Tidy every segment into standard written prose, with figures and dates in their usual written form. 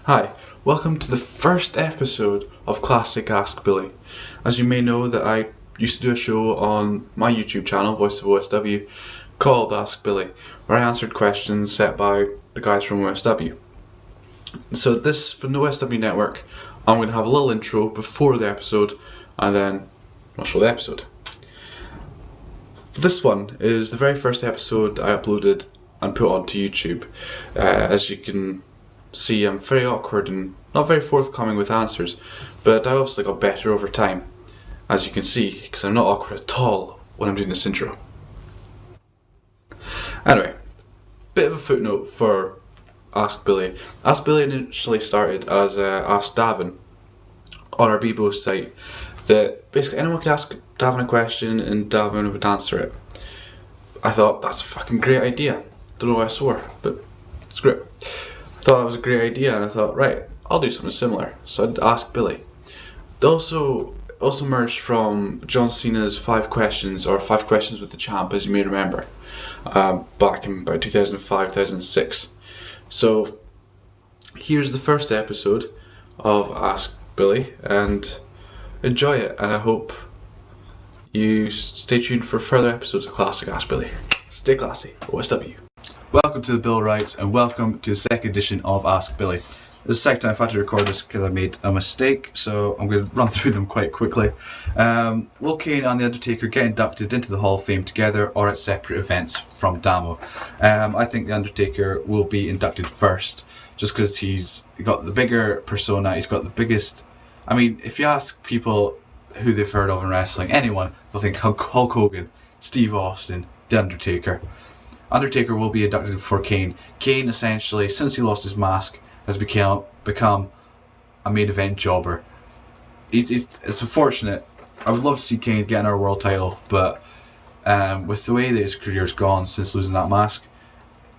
Hi, welcome to the first episode of Classic Ask Billy. As you may know that I used to do a show on my YouTube channel, Voice of OSW, called Ask Billy, where I answered questions set by the guys from OSW. So this, from the OSW network, I'm going to have a little intro before the episode, and then I'll show the episode. This one is the very first episode I uploaded and put onto YouTube. As you can see, I'm very awkward and not very forthcoming with answers, but I obviously got better over time, as you can see, because I'm not awkward at all when I'm doing this intro. Anyway, bit of a footnote for Ask Billy. Ask Billy initially started as Ask Davin on our Bebo site, that basically anyone could ask Davin a question and Davin would answer it. I thought, that's a fucking great idea. Don't know why I swore, but it's great. I thought that was a great idea, and I thought, right, I'll do something similar. So I'd ask Billy. It also merged from John Cena's 5 Questions, or 5 Questions with the Champ, as you may remember, back in about 2005, 2006. So here's the first episode of Ask Billy, and enjoy it, and I hope you stay tuned for further episodes of Classic Ask Billy. Stay classy, OSW. Welcome to the Bill Wrights, and welcome to the second edition of Ask Billy. This is the second time I've had to record this because I made a mistake, so I'm going to run through them quite quickly. Will Kane and The Undertaker get inducted into the Hall of Fame together or at separate events from Damo? I think The Undertaker will be inducted first, just because he's got the bigger persona, he's got the biggest... I mean, if you ask people who they've heard of in wrestling, anyone, they'll think Hulk Hogan, Steve Austin, The Undertaker. Undertaker will be inducted before Kane. Kane, essentially, since he lost his mask, has become a main event jobber. It's unfortunate. I would love to see Kane get another world title, but with the way that his career's gone since losing that mask,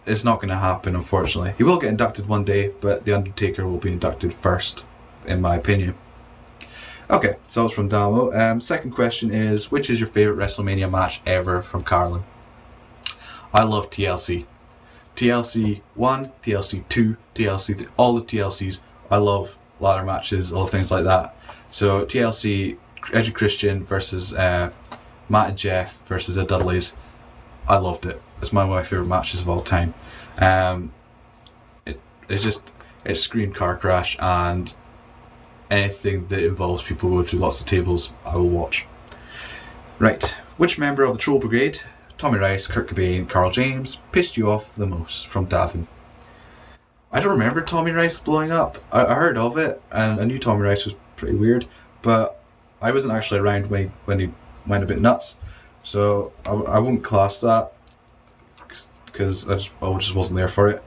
it's not going to happen, unfortunately. He will get inducted one day, but The Undertaker will be inducted first, in my opinion. Okay, so that was from Damo. Second question is, which is your favourite WrestleMania match ever, from Carlin? I love TLC. TLC 1, TLC 2, TLC 3, all the TLCs. I love ladder matches, I love things like that. So TLC, Edge and Christian versus Matt and Jeff versus the Dudleys. I loved it. It's one of my favourite matches of all time. It's screamed car crash, and anything that involves people going through lots of tables, I will watch. Right, which member of the Troll Brigade, Tommy Rice, Kurt Cobain, Carl James, pissed you off the most, from Davin? I don't remember Tommy Rice blowing up. I heard of it, and I knew Tommy Rice was pretty weird, but I wasn't actually around when he went a bit nuts, so I wouldn't class that, because I just wasn't there for it.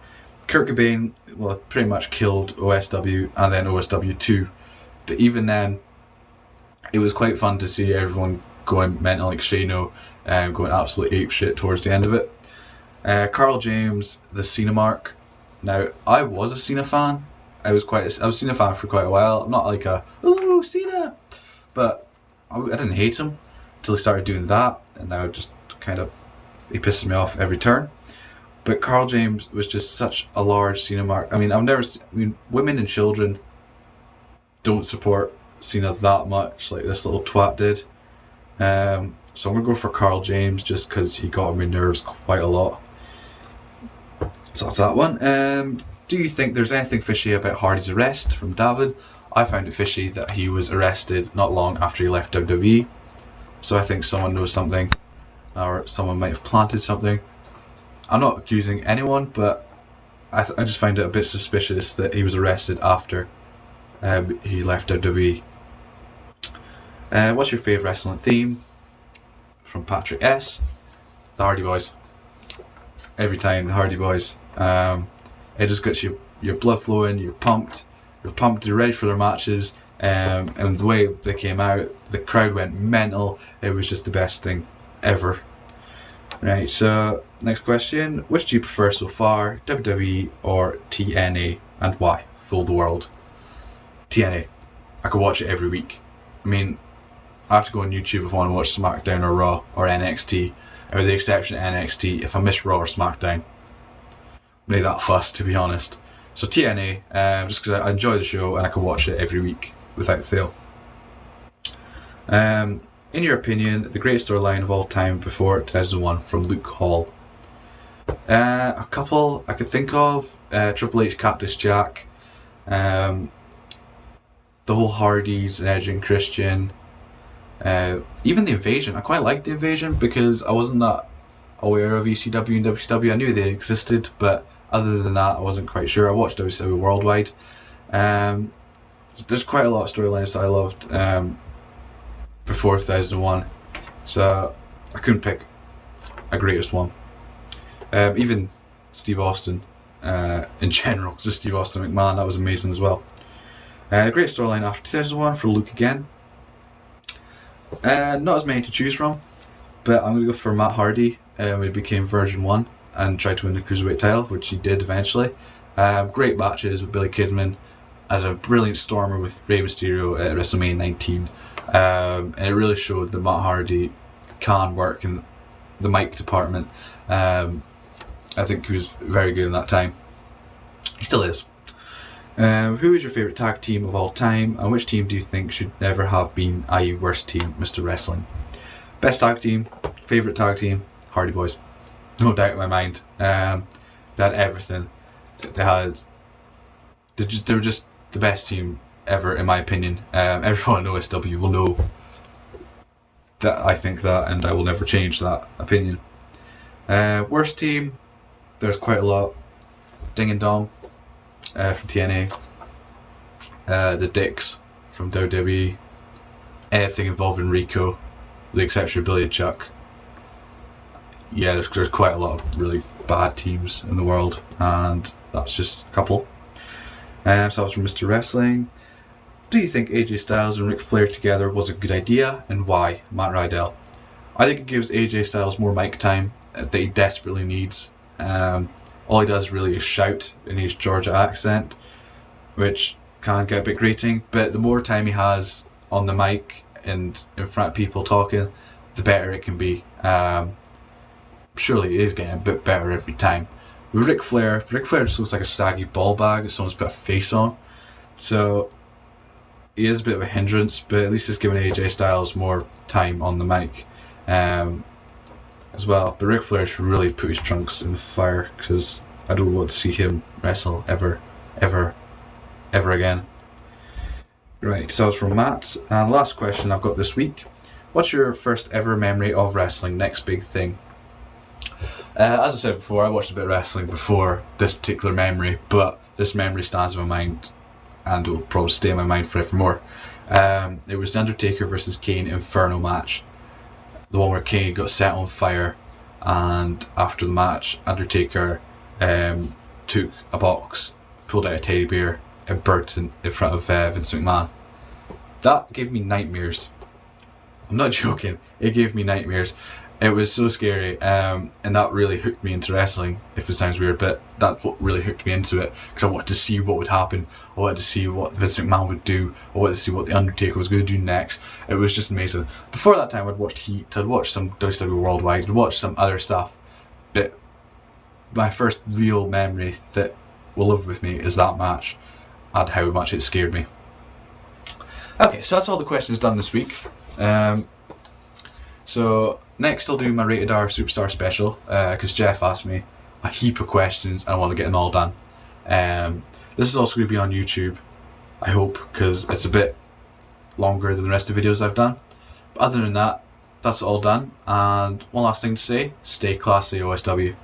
Kurt Cobain, well, pretty much killed OSW and then OSW 2, but even then, it was quite fun to see everyone going mental like Shano, going absolutely apeshit towards the end of it. Carl James, the Cena mark. Now, I was a Cena fan. I was a Cena fan for quite a while. I'm not like a, ooh, Cena! But I didn't hate him until he started doing that, and now just kind of, he pisses me off every turn. But Carl James was just such a large Cena mark. I mean, women and children don't support Cena that much, like this little twat did. So I'm going to go for Carl James, just because he got on my nerves quite a lot. So that's that one. Do you think there's anything fishy about Hardy's arrest, from David? I found it fishy that he was arrested not long after he left WWE. So I think someone knows something, or someone might have planted something. I'm not accusing anyone, but I just find it a bit suspicious that he was arrested after he left WWE. What's your favourite wrestling theme? From Patrick S. The Hardy Boys. Every time, the Hardy Boys. It just gets your blood flowing, you're pumped, you're ready for their matches, and the way they came out, the crowd went mental. It was just the best thing ever. Right, so next question. Which do you prefer so far, WWE or TNA, and why? Fool the world. TNA. I could watch it every week. I mean, I have to go on YouTube if I want to watch SmackDown or Raw or NXT. And with the exception of NXT, if I miss Raw or SmackDown, I'm really that fussed, to be honest. So TNA, just because I enjoy the show and I can watch it every week without fail. In your opinion, the greatest storyline of all time before 2001 from Luke Hall. A couple I could think of, Triple H, Cactus Jack, the whole Hardys and Edge and Christian, even the Invasion. I quite liked the Invasion because I wasn't that aware of ECW and WCW. I knew they existed, but other than that I wasn't quite sure. I watched WCW Worldwide. There's quite a lot of storylines that I loved before 2001, so I couldn't pick a greatest one. Even Steve Austin, in general, just Steve Austin McMahon, that was amazing as well. Great storyline after 2001 for Luke again. Not as many to choose from, but I'm going to go for Matt Hardy when he became Version 1 and tried to win the Cruiserweight title, which he did eventually. Great matches with Billy Kidman, had a brilliant stormer with Rey Mysterio at WrestleMania 19, and it really showed that Matt Hardy can work in the mic department. I think he was very good in that time. He still is. Who is your favourite tag team of all time, and which team do you think should never have been, i.e. worst team, Mr. Wrestling? Best tag team, favourite tag team, Hardy Boys. No doubt in my mind. They had everything. They were just the best team ever, in my opinion. Everyone in OSW will know that I think that, and I will never change that opinion. Worst team, there's quite a lot. Ding and Dong from TNA, the Dicks from WWE, anything involving Rico, with the exception of Billy and Chuck. Yeah, there's quite a lot of really bad teams in the world, and that's just a couple. So that was from Mr. Wrestling. Do you think AJ Styles and Ric Flair together was a good idea, and why? Matt Rydell. I think it gives AJ Styles more mic time that he desperately needs. All he does really is shout in his Georgia accent, which can get a bit grating, but the more time he has on the mic and in front of people talking, the better it can be. Surely it is getting a bit better every time. With Ric Flair just looks like a saggy ball bag that someone's put a face on, so he is a bit of a hindrance, but at least it's giving AJ Styles more time on the mic as well. But Ric Flair should really put his trunks in the fire, because I don't want to see him wrestle ever again. Right, so it's from Matt. And last question I've got this week. What's your first ever memory of wrestling? Next big thing. As I said before, I watched a bit of wrestling before this particular memory, but this memory stands in my mind and will probably stay in my mind forevermore. It was the Undertaker versus Kane Inferno match. The one where Kane got set on fire, and after the match, Undertaker took a box, pulled out a teddy bear, and burnt it in front of Vince McMahon. That gave me nightmares. I'm not joking, it gave me nightmares. It was so scary, and that really hooked me into wrestling, if it sounds weird, but that's what really hooked me into it, because I wanted to see what would happen. I wanted to see what Vince McMahon would do. I wanted to see what The Undertaker was going to do next. It was just amazing. Before that time, I'd watched Heat, I'd watched some WCW Worldwide, I'd watched some other stuff, but my first real memory that will live with me is that match, and how much it scared me. Okay, so that's all the questions done this week. So next I'll do my Rated R Superstar special, because Jeff asked me a heap of questions and I want to get them all done. This is also going to be on YouTube, I hope, because it's a bit longer than the rest of the videos I've done. But other than that, that's all done, and one last thing to say, stay classy OSW.